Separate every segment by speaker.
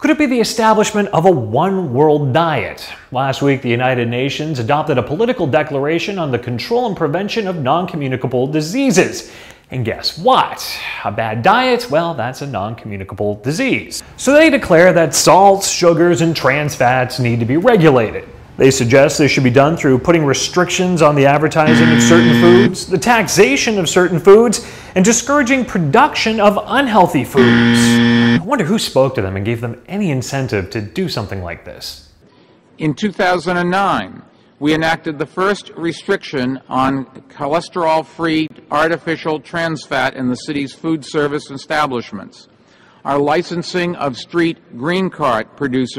Speaker 1: Could it be the establishment of a one-world diet? Last week, the United Nations adopted a political declaration on the control and prevention of non-communicable diseases. And guess what? A bad diet, well, that's a non-communicable disease. So they declare that salts, sugars, and trans fats need to be regulated. They suggest this should be done through putting restrictions on the advertising of certain foods, the taxation of certain foods, and discouraging production of unhealthy foods. I wonder who spoke to them and gave them any incentive to do something like this.
Speaker 2: In 2009, we enacted the first restriction on cholesterol-free artificial trans fat in the city's food service establishments. Our licensing of street green cart vendors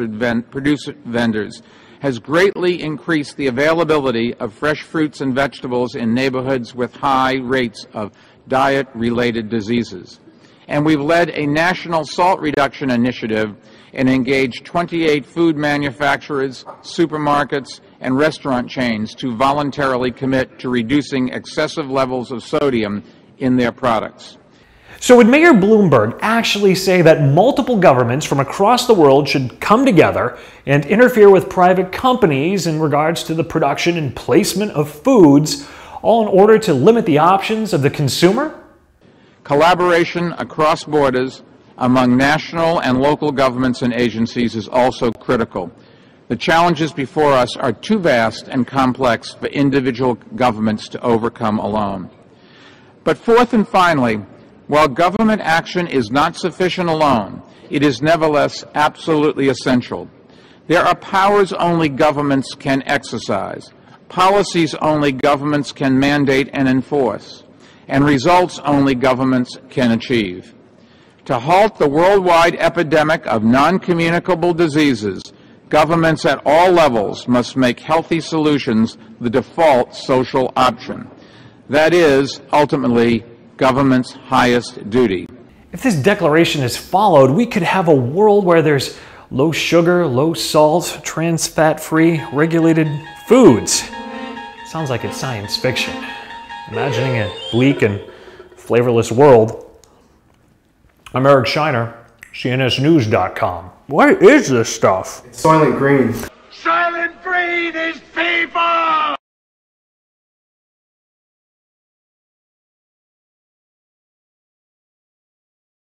Speaker 2: has greatly increased the availability of fresh fruits and vegetables in neighborhoods with high rates of diet-related diseases. And we've led a national salt reduction initiative and engaged 28 food manufacturers, supermarkets, and restaurant chains to voluntarily commit to reducing excessive levels of sodium in their products.
Speaker 1: So would Mayor Bloomberg actually say that multiple governments from across the world should come together and interfere with private companies in regards to the production and placement of foods, all in order to limit the options of the consumer?
Speaker 2: Collaboration across borders among national and local governments and agencies is also critical. The challenges before us are too vast and complex for individual governments to overcome alone. But fourth and finally, while government action is not sufficient alone, it is nevertheless absolutely essential. There are powers only governments can exercise, policies only governments can mandate and enforce, and results only governments can achieve. To halt the worldwide epidemic of non-communicable diseases, governments at all levels must make healthy solutions the default social option. That is, ultimately, government's highest duty.
Speaker 1: If this declaration is followed, we could have a world where there's low sugar, low salt, trans fat-free, regulated foods. Sounds like it's science fiction. Imagining a bleak and flavorless world. I'm Eric Shiner, CNSnews.com. What is this stuff?
Speaker 3: It's Soylent Green.
Speaker 4: Silent Green is people!